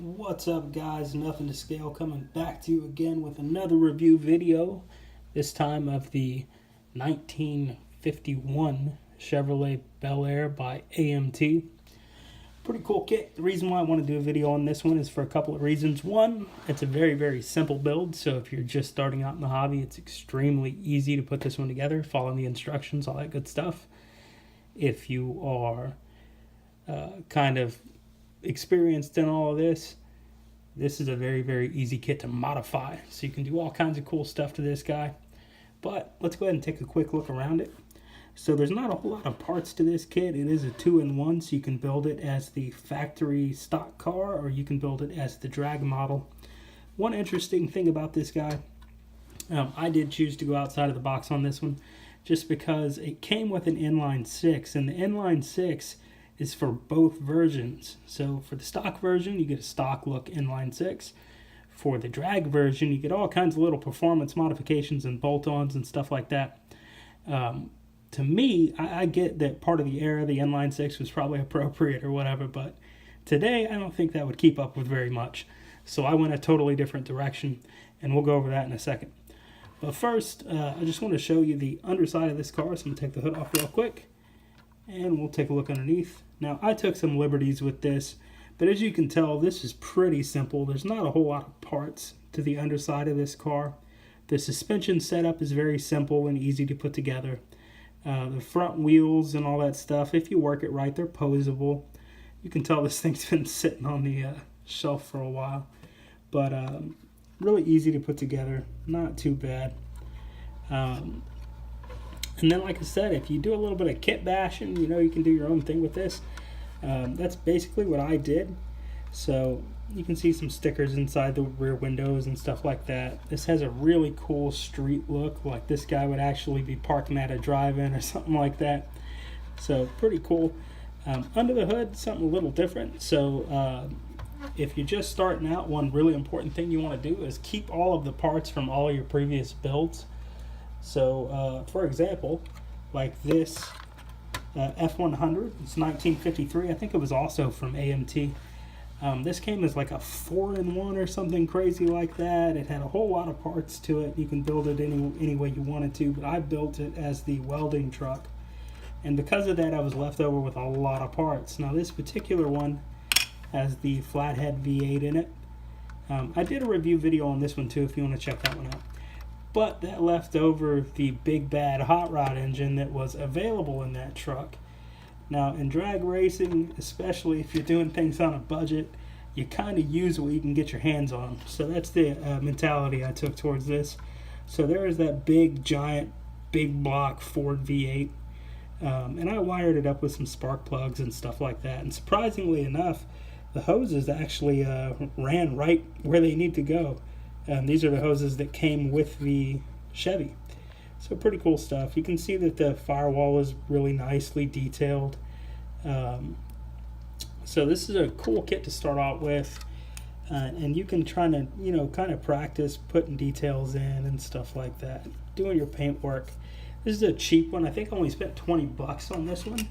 What's up, guys? Nothing to Scale coming back to you again with another review video, this time of the 1951 Chevrolet Bel Air by AMT. Pretty cool kit. The reason why I want to do a video on this one is for a couple of reasons. One, it's a very simple build, so if you're just starting out in the hobby, it's extremely easy to put this one together, follow the instructions, all that good stuff. If you are kind of experienced in all of this is a very easy kit to modify, so you can do all kinds of cool stuff to this guy. But let's go ahead and take a quick look around it. So there's not a whole lot of parts to this kit. It is a 2-in-1, so you can build it as the factory stock car or you can build it as the drag model. One interesting thing about this guy, I did choose to go outside of the box on this one just because it came with an inline 6, and the inline 6 is for both versions. So for the stock version, you get a stock look inline 6. For the drag version, you get all kinds of little performance modifications and bolt-ons and stuff like that. To me, I get that part of the era, the inline 6 was probably appropriate or whatever, but today I don't think that would keep up with very much. So I went a totally different direction, and we'll go over that in a second. But first, I just want to show you the underside of this car, so I'm going to take the hood off real quick, and we'll take a look underneath. Now, I took some liberties with this, but as you can tell, this is pretty simple. There's not a whole lot of parts to the underside of this car. The suspension setup is very simple and easy to put together. The front wheels and all that stuff, if you work it right, they're posable. You can tell this thing's been sitting on the shelf for a while, but really easy to put together, not too bad. And then, like I said, if you do a little bit of kit bashing, you can do your own thing with this. That's basically what I did. So you can see some stickers inside the rear windows and stuff like that. This has a really cool street look, like this guy would actually be parking at a drive-in or something like that. So pretty cool. Under the hood, something a little different. So if you're just starting out, one really important thing you want to do is keep all of the parts from all your previous builds. So for example, like this F100, it's 1953. I think it was also from AMT. This came as like a 4-in-1 or something crazy like that. It had a whole lot of parts to it. You can build it any way you wanted to, but I built it as the welding truck. And because of that, I was left over with a lot of parts. Now this particular one has the flathead V8 in it. I did a review video on this one too if you want to check that one out. But that left over the big bad hot rod engine that was available in that truck. Now in drag racing, especially if you're doing things on a budget, you kind of use what you can get your hands on. So that's the mentality I took towards this. So there is that big giant big block Ford V8, and I wired it up with some spark plugs and stuff like that. And surprisingly enough, the hoses actually ran right where they need to go. These are the hoses that came with the Chevy. So pretty cool stuff. You can see that the firewall is really nicely detailed. So this is a cool kit to start out with. And you can try to, kind of practice putting details in and stuff like that. Doing your paint work. This is a cheap one. I think I only spent 20 bucks on this one.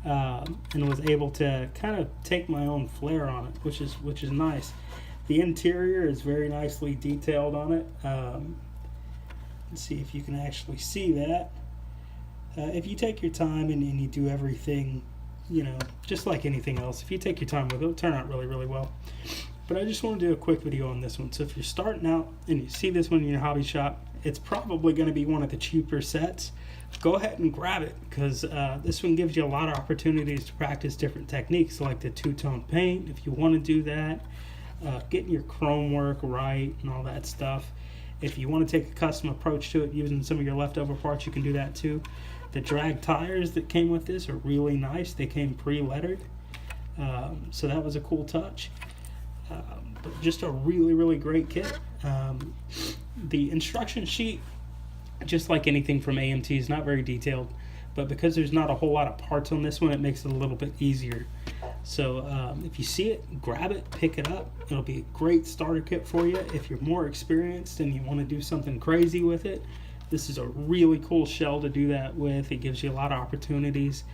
And was able to kind of take my own flair on it, which is nice. The interior is very nicely detailed on it. Let's see if you can actually see that. If you take your time and you do everything, just like anything else, if you take your time with it, it'll turn out really well. But I just want to do a quick video on this one. So if you're starting out and you see this one in your hobby shop, it's probably going to be one of the cheaper sets. Go ahead and grab it, because this one gives you a lot of opportunities to practice different techniques like the two-tone paint if you want to do that. Getting your chrome work right and all that stuff. If you want to take a custom approach to it using some of your leftover parts, you can do that too. The drag tires that came with this are really nice. They came pre-lettered, so that was a cool touch. But just a really great kit. The instruction sheet, just like anything from AMT, is not very detailed, but because there's not a whole lot of parts on this one, it makes it a little bit easier. So if you see it, grab it, pick it up. It'll be a great starter kit for you. If you're more experienced and you want to do something crazy with it, this is a really cool shell to do that with. It gives you a lot of opportunities.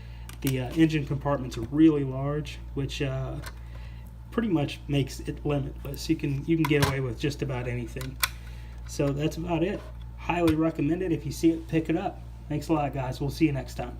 The engine compartments are really large, which pretty much makes it limitless. You can get away with just about anything. So that's about it. Highly recommend it. If you see it, pick it up. Thanks a lot, guys. We'll see you next time.